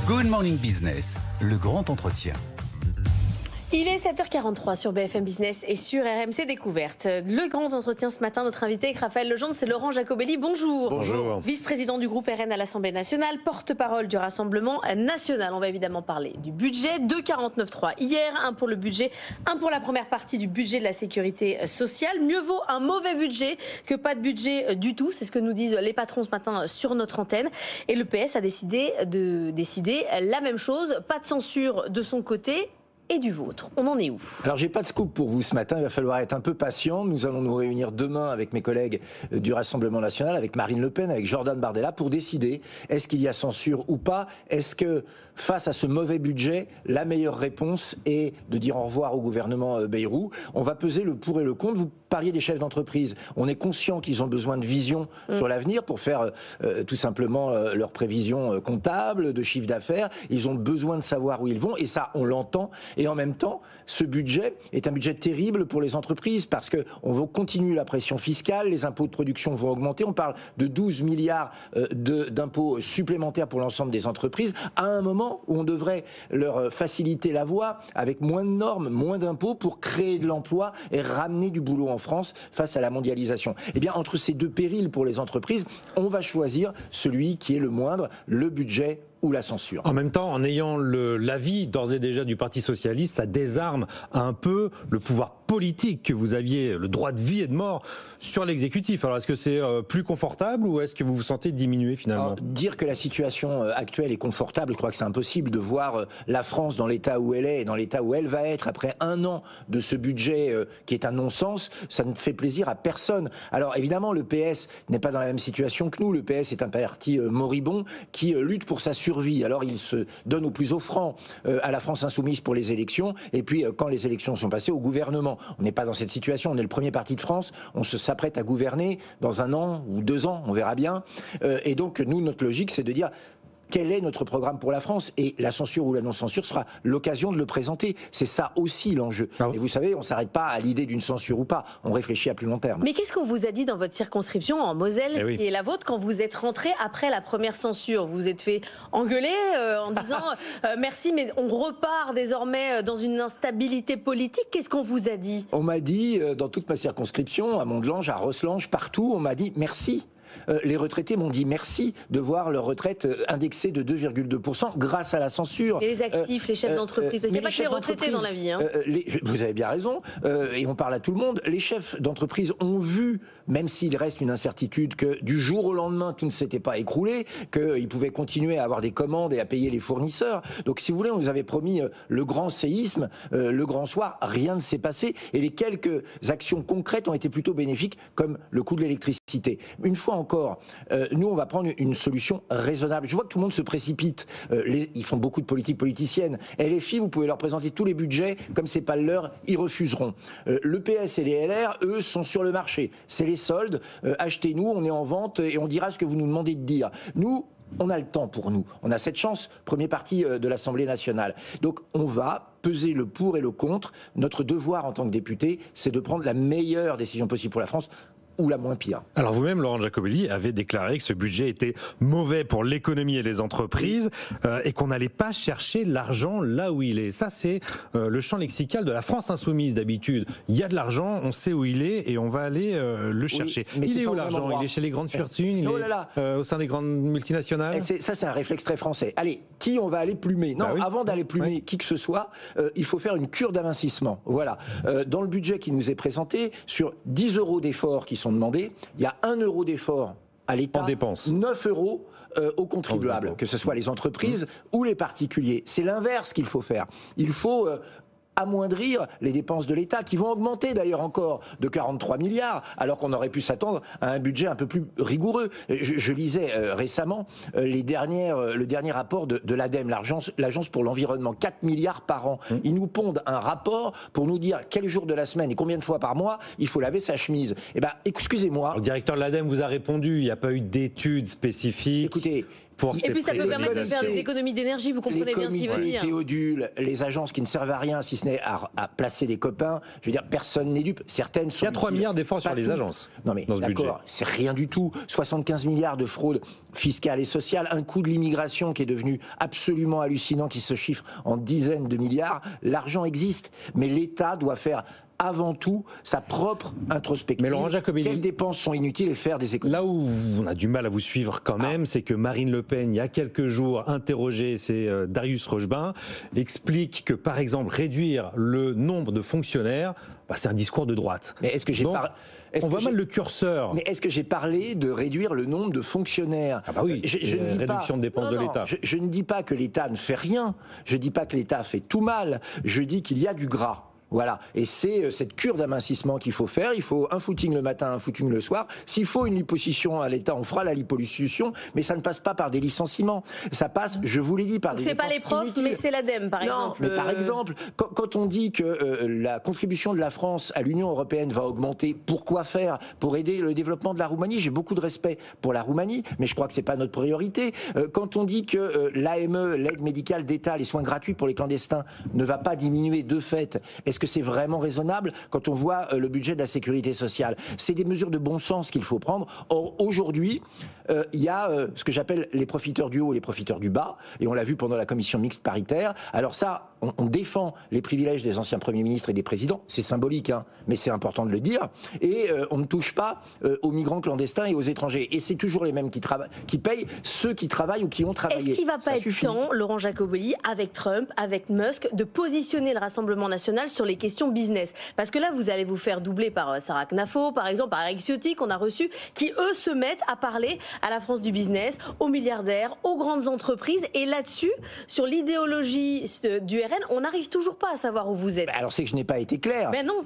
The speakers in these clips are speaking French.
Good Morning Business, le grand entretien. Il est 7h43 sur BFM Business et sur RMC Découverte. Le grand entretien ce matin, notre invité avec Raphaël Legendre, c'est Laurent Jacobelli. Bonjour. Bonjour. Vice-président du groupe RN à l'Assemblée nationale, porte-parole du Rassemblement national. On va évidemment parler du budget, 2,49,3 hier, un pour le budget, un pour la première partie du budget de la sécurité sociale. Mieux vaut un mauvais budget que pas de budget du tout. C'est ce que nous disent les patrons ce matin sur notre antenne. Et le PS a décidé la même chose. Pas de censure de son côté. Et du vôtre. On en est où? Alors j'ai pas de scoop pour vous ce matin, il va falloir être un peu patient. Nous allons nous réunir demain avec mes collègues du Rassemblement national, avec Marine Le Pen, avec Jordan Bardella, pour décider est-ce qu'il y a censure ou pas. Est-ce que face à ce mauvais budget, la meilleure réponse est de dire au revoir au gouvernement Bayrou? On va peser le pour et le contre. Vous parliez des chefs d'entreprise. On est conscient qu'ils ont besoin de vision sur l'avenir pour faire tout simplement leurs prévisions comptables, de chiffre d'affaires. Ils ont besoin de savoir où ils vont et ça, on l'entend. Et en même temps, ce budget est un budget terrible pour les entreprises parce qu'on va continuer la pression fiscale, les impôts de production vont augmenter. On parle de 12 milliards d'impôts supplémentaires pour l'ensemble des entreprises à un moment où on devrait leur faciliter la voie avec moins de normes, moins d'impôts pour créer de l'emploi et ramener du boulot en France face à la mondialisation. Eh bien, entre ces deux périls pour les entreprises, on va choisir celui qui est le moindre, le budget ou la censure. En même temps, en ayant l'avis d'ores et déjà du Parti Socialiste, ça désarme un peu le pouvoir politique que vous aviez, le droit de vie et de mort sur l'exécutif. Alors est-ce que c'est plus confortable ou est-ce que vous vous sentez diminué finalement? Alors, dire que la situation actuelle est confortable, je crois que c'est impossible de voir la France dans l'état où elle est et dans l'état où elle va être après un an de ce budget qui est un non-sens. Ça ne fait plaisir à personne. Alors évidemment, le PS n'est pas dans la même situation que nous. Le PS est un parti moribond qui lutte pour sa survie. Alors il se donne au plus offrant à la France insoumise pour les élections et puis quand les élections sont passées au gouvernement. On n'est pas dans cette situation, on est le premier parti de France, on s'apprête à gouverner dans 1 an ou 2 ans, on verra bien. Et donc nous, notre logique, c'est de dire quel est notre programme pour la France? Et la censure ou la non-censure sera l'occasion de le présenter. C'est ça aussi l'enjeu. Et vous savez, on ne s'arrête pas à l'idée d'une censure ou pas. On réfléchit à plus long terme. Mais qu'est-ce qu'on vous a dit dans votre circonscription en Moselle, qui est la vôtre, quand vous êtes rentré après la première censure? Vous vous êtes fait engueuler en disant merci, mais on repart désormais dans une instabilité politique. Qu'est-ce qu'on vous a dit? On m'a dit, dans toute ma circonscription, à Mont-de-Lange, à Rosselange, partout, on m'a dit merci. Les retraités m'ont dit merci de voir leur retraite indexée de 2,2% grâce à la censure. Et les actifs, les chefs d'entreprise, parce qu'il n'y a pas que les retraités dans la vie. Hein. Vous avez bien raison, et on parle à tout le monde. Les chefs d'entreprise ont vu, même s'il reste une incertitude, que du jour au lendemain, tout ne s'était pas écroulé, qu'ils pouvaient continuer à avoir des commandes et à payer les fournisseurs. Donc si vous voulez, on nous avait promis le grand séisme, le grand soir, rien ne s'est passé, et les quelques actions concrètes ont été plutôt bénéfiques, comme le coût de l'électricité. Une fois encore, nous on va prendre une solution raisonnable. Je vois que tout le monde se précipite. Ils font beaucoup de politique politicienne. LFI, vous pouvez leur présenter tous les budgets, comme c'est pas le leur, ils refuseront. Le PS et les LR, eux, sont sur le marché. C'est les soldes. Achetez-nous, on est en vente et on dira ce que vous nous demandez de dire. Nous, on a le temps pour nous. On a cette chance, premier parti de l'Assemblée nationale. Donc on va peser le pour et le contre. Notre devoir en tant que député, c'est de prendre la meilleure décision possible pour la France, ou la moins pire. Alors vous-même, Laurent Jacobelli, avez déclaré que ce budget était mauvais pour l'économie et les entreprises et qu'on n'allait pas chercher l'argent là où il est. Ça, c'est le champ lexical de la France insoumise d'habitude. Il y a de l'argent, on sait où il est et on va aller le chercher. Mais il est où l'argent? Il est chez les grandes fortunes? Il est au sein des grandes multinationales? Ça, c'est un réflexe très français. Allez, qui on va aller plumer? Non, avant d'aller plumer qui que ce soit, il faut faire une cure d'amincissement. Voilà. Dans le budget qui nous est présenté, sur 10 € d'efforts qui sont demandés, il y a 1 € d'effort à l'État, 9 € aux contribuables, que ce soit les entreprises ou les particuliers. C'est l'inverse qu'il faut faire. Il faut amoindrir les dépenses de l'État, qui vont augmenter d'ailleurs encore de 43 milliards, alors qu'on aurait pu s'attendre à un budget un peu plus rigoureux. Je lisais récemment le dernier rapport de l'ADEME, l'Agence pour l'environnement, 4 milliards par an. Ils nous pondent un rapport pour nous dire quel jour de la semaine et combien de fois par mois il faut laver sa chemise. Eh ben, excusez-moi. Le directeur de l'ADEME vous a répondu, il n'y a pas eu d'études spécifiques. Écoutez, Et puis ça peut permettre de faire des économies d'énergie, vous comprenez bien ce qu'il veut dire. Les Théodule, les agences qui ne servent à rien, si ce n'est à placer des copains, je veux dire, personne n'est dupe. Certaines sont... Il y a 3 milliards d'efforts sur les agences. Non mais d'accord, c'est rien du tout. 75 milliards de fraude fiscale et sociale, un coût de l'immigration qui est devenu absolument hallucinant, qui se chiffre en dizaines de milliards. L'argent existe, mais l'État doit faire avant tout sa propre introspection. Mais Laurent Jacobelli, quelles dépenses sont inutiles et faire des économies. Là où on a du mal à vous suivre quand même, c'est que Marine Le Pen, il y a quelques jours, interrogée, c'est Darius Rochebin, explique que par exemple réduire le nombre de fonctionnaires, c'est un discours de droite. Mais est-ce que j'ai on voit mal le curseur. Mais est-ce que j'ai parlé de réduire le nombre de fonctionnaires? Ah bah oui, je ne dis réduction pas, de dépenses de l'État. Je ne dis pas que l'État ne fait rien. Je ne dis pas que l'État fait tout mal. Je dis qu'il y a du gras. Voilà, et c'est cette cure d'amincissement qu'il faut faire. Il faut un footing le matin, un footing le soir. S'il faut une liposuction à l'État, on fera la liposuction, mais ça ne passe pas par des licenciements. Ça passe, je vous l'ai dit, par des dépenses inutiles. C'est pas les profs, mais c'est l'ADEME, par exemple. Non, mais par exemple, quand on dit que la contribution de la France à l'Union européenne va augmenter, pourquoi faire? Pour aider le développement de la Roumanie. J'ai beaucoup de respect pour la Roumanie, mais je crois que c'est pas notre priorité. Quand on dit que l'AME, l'aide médicale d'État, les soins gratuits pour les clandestins, ne va pas diminuer de fait, est-ce que c'est vraiment raisonnable quand on voit le budget de la sécurité sociale? C'est des mesures de bon sens qu'il faut prendre. Or, aujourd'hui, il y a ce que j'appelle les profiteurs du haut et les profiteurs du bas, et on l'a vu pendant la commission mixte paritaire. Alors ça, on défend les privilèges des anciens premiers ministres et des présidents, c'est symbolique, hein, mais c'est important de le dire, et on ne touche pas aux migrants clandestins et aux étrangers. Et c'est toujours les mêmes qui payent ceux qui travaillent ou qui ont travaillé. Est-ce qu'il ne va pas être temps, Laurent Jacobelli, avec Trump, avec Musk, de positionner le Rassemblement national sur les questions business? Parce que là, vous allez vous faire doubler par Sarah Knafo, par exemple, par Eric Ciotti, qu'on a reçu, qui, eux, se mettent à parler à la France du business, aux milliardaires, aux grandes entreprises. Et là-dessus, sur l'idéologie du RN, on n'arrive toujours pas à savoir où vous êtes. Alors, c'est que je n'ai pas été clair. Mais non.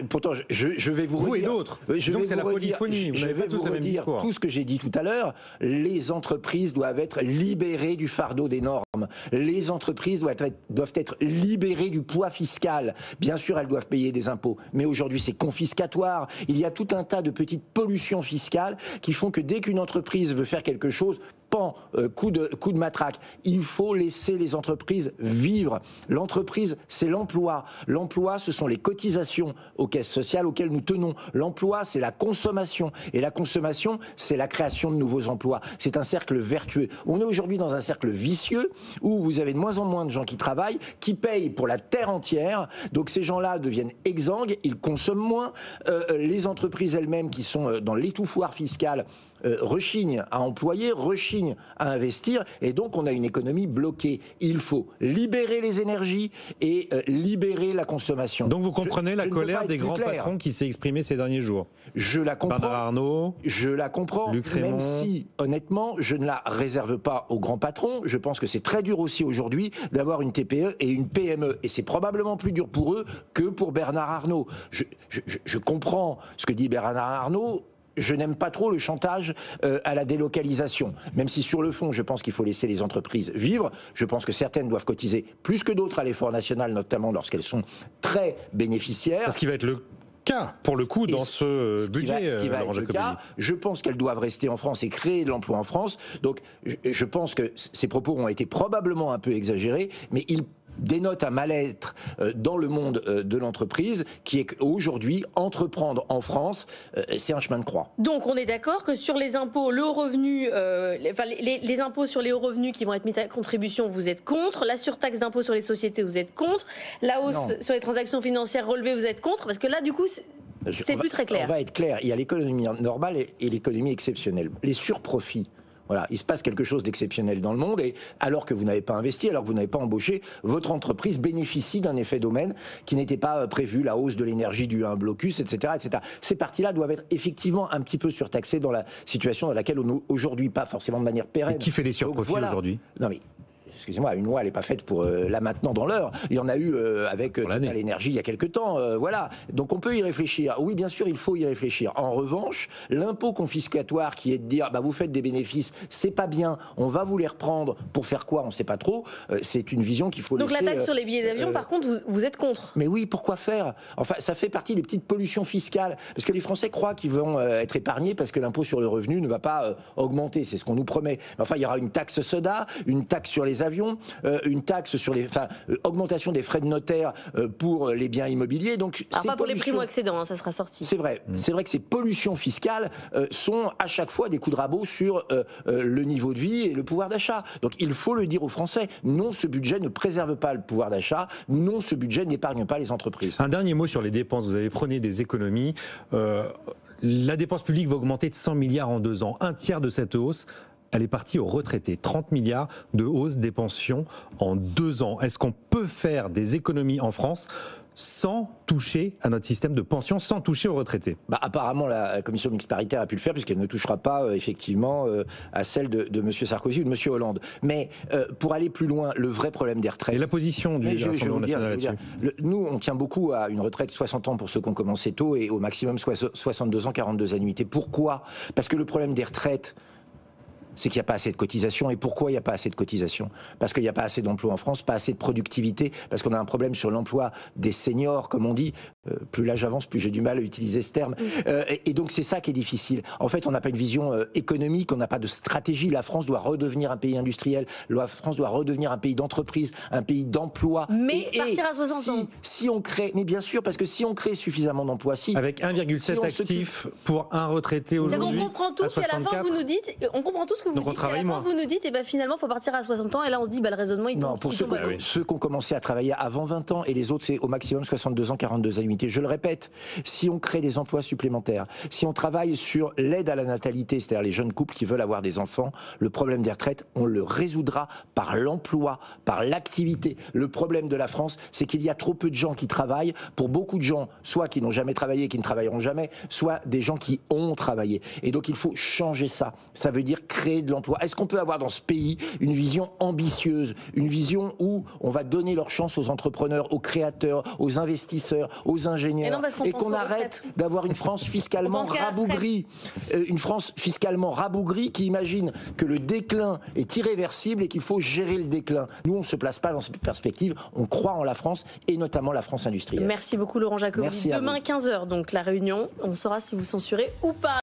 Pourtant, je vais vous redire... Vous et d'autres. Donc, c'est la polyphonie. Je vais vous redire tout ce que j'ai dit tout à l'heure. Les entreprises doivent être libérées du fardeau des normes. Les entreprises doivent être libérées du poids fiscal. Bien sûr, elles doivent payer des impôts, mais aujourd'hui c'est confiscatoire. Il y a tout un tas de petites pollutions fiscales qui font que dès qu'une entreprise veut faire quelque chose, coup de matraque. Il faut laisser les entreprises vivre. L'entreprise, c'est l'emploi. L'emploi, ce sont les cotisations aux caisses sociales auxquelles nous tenons. L'emploi, c'est la consommation. Et la consommation, c'est la création de nouveaux emplois. C'est un cercle vertueux. On est aujourd'hui dans un cercle vicieux où vous avez de moins en moins de gens qui travaillent, qui payent pour la terre entière. Donc ces gens-là deviennent exsangues, ils consomment moins. Les entreprises elles-mêmes qui sont dans l'étouffoir fiscal rechignent à employer, rechignent à investir, et donc on a une économie bloquée. Il faut libérer les énergies et libérer la consommation. Donc vous comprenez la colère des grands patrons qui s'est exprimée ces derniers jours? Je la comprends. Bernard Arnault, je la comprends, Luc Rémont. Même si, honnêtement, je ne la réserve pas aux grands patrons. Je pense que c'est très dur aussi aujourd'hui d'avoir une TPE et une PME, et c'est probablement plus dur pour eux que pour Bernard Arnault. Je comprends ce que dit Bernard Arnault. Je n'aime pas trop le chantage à la délocalisation, même si sur le fond, je pense qu'il faut laisser les entreprises vivre. Je pense que certaines doivent cotiser plus que d'autres à l'effort national, notamment lorsqu'elles sont très bénéficiaires. Ce qui va être le cas, pour le coup, dans ce budget, ce qui va être le cas. Je pense qu'elles doivent rester en France et créer de l'emploi en France. Donc, je pense que ces propos ont été probablement un peu exagérés, mais ils dénote un mal-être dans le monde de l'entreprise qui est qu'aujourd'hui, entreprendre en France, c'est un chemin de croix. Donc on est d'accord que sur les impôts, le haut revenu, les impôts sur les hauts revenus qui vont être mis à contribution, vous êtes contre. La surtaxe d'impôt sur les sociétés, vous êtes contre. La hausse sur les transactions financières relevées, vous êtes contre. Parce que là, du coup, c'est plus très clair. On va être clair. Il y a l'économie normale et l'économie exceptionnelle. Les surprofits. Voilà, il se passe quelque chose d'exceptionnel dans le monde, et alors que vous n'avez pas investi, alors que vous n'avez pas embauché, votre entreprise bénéficie d'un effet d'aubaine qui n'était pas prévu, la hausse de l'énergie due à un blocus, etc., etc. Ces parties-là doivent être effectivement un petit peu surtaxées dans la situation dans laquelle on est aujourd'hui, pas forcément de manière pérenne. Et qui fait les surprofits aujourd'hui ? Non mais excusez-moi, une loi, elle n'est pas faite pour là maintenant dans l'heure. Il y en a eu avec Total Énergie il y a quelques temps. Voilà. Donc on peut y réfléchir. Oui, bien sûr, il faut y réfléchir. En revanche, l'impôt confiscatoire qui est de dire, vous faites des bénéfices, c'est pas bien, on va vous les reprendre pour faire quoi, on ne sait pas trop. C'est une vision qu'il faut laisser. Donc la taxe sur les billets d'avion, par contre, vous êtes contre? Mais oui, pourquoi faire? Enfin, ça fait partie des petites pollutions fiscales. Parce que les Français croient qu'ils vont être épargnés parce que l'impôt sur le revenu ne va pas augmenter. C'est ce qu'on nous promet. Enfin, il y aura une taxe soda, une taxe sur les avions, une taxe sur les, augmentation des frais de notaire pour les biens immobiliers. Donc, alors pas pour les primo-accédants, ça sera sorti. C'est vrai. C'est vrai que ces pollutions fiscales sont à chaque fois des coups de rabot sur le niveau de vie et le pouvoir d'achat. Donc, il faut le dire aux Français. Non, ce budget ne préserve pas le pouvoir d'achat. Non, ce budget n'épargne pas les entreprises. Un dernier mot sur les dépenses. Vous avez prôné des économies. La dépense publique va augmenter de 100 milliards en 2 ans. Un tiers de cette hausse, elle est partie aux retraités. 30 milliards de hausse des pensions en 2 ans. Est-ce qu'on peut faire des économies en France sans toucher à notre système de pension, sans toucher aux retraités? Apparemment, la commission mixte paritaire a pu le faire puisqu'elle ne touchera pas effectivement à celle de M. Sarkozy ou de M. Hollande. Mais pour aller plus loin, le vrai problème des retraites... Et la position du Rassemblement national là-dessus? Nous, on tient beaucoup à une retraite de 60 ans pour ceux qui ont commencé tôt et au maximum 62 ans, 42 annuités. Pourquoi? Parce que le problème des retraites, c'est qu'il n'y a pas assez de cotisations. Et pourquoi il n'y a pas assez de cotisations? Parce qu'il n'y a pas assez d'emplois en France, pas assez de productivité, parce qu'on a un problème sur l'emploi des seniors, comme on dit. Plus l'âge avance, plus j'ai du mal à utiliser ce terme. Et donc c'est ça qui est difficile. En fait, on n'a pas une vision économique, on n'a pas de stratégie. La France doit redevenir un pays industriel, la France doit redevenir un pays d'entreprise, un pays d'emploi. Mais partir à 60 ans. Si on crée, mais bien sûr, parce que si on crée suffisamment d'emplois, avec 1,7 actifs pour un retraité aujourd'hui, on comprend tout, puis à la fin vous nous dites, on comprend tout ce que vous dites, et à la fin vous nous dites, et finalement il faut partir à 60 ans, et là on se dit, le raisonnement il tombe. Non, pour ceux qui ont commencé à travailler avant 20 ans, et les autres c'est au maximum 62 ans, 42 annuités. Je le répète, si on crée des emplois supplémentaires, si on travaille sur l'aide à la natalité, c'est-à-dire les jeunes couples qui veulent avoir des enfants, le problème des retraites, on le résoudra par l'emploi, par l'activité. Le problème de la France, c'est qu'il y a trop peu de gens qui travaillent, pour beaucoup de gens, soit qui n'ont jamais travaillé, qui ne travailleront jamais, soit des gens qui ont travaillé. Et donc il faut changer ça. Ça veut dire créer de l'emploi. Est-ce qu'on peut avoir dans ce pays une vision ambitieuse, une vision où on va donner leur chance aux entrepreneurs, aux créateurs, aux investisseurs, aux ingénieurs, et qu'on arrête d'avoir une France fiscalement rabougrie, une France fiscalement rabougrie qui imagine que le déclin est irréversible et qu'il faut gérer le déclin. Nous, on ne se place pas dans cette perspective, on croit en la France et notamment la France industrielle. Merci beaucoup Laurent Jacobs. Demain 15h, donc la réunion, on saura si vous censurez ou pas.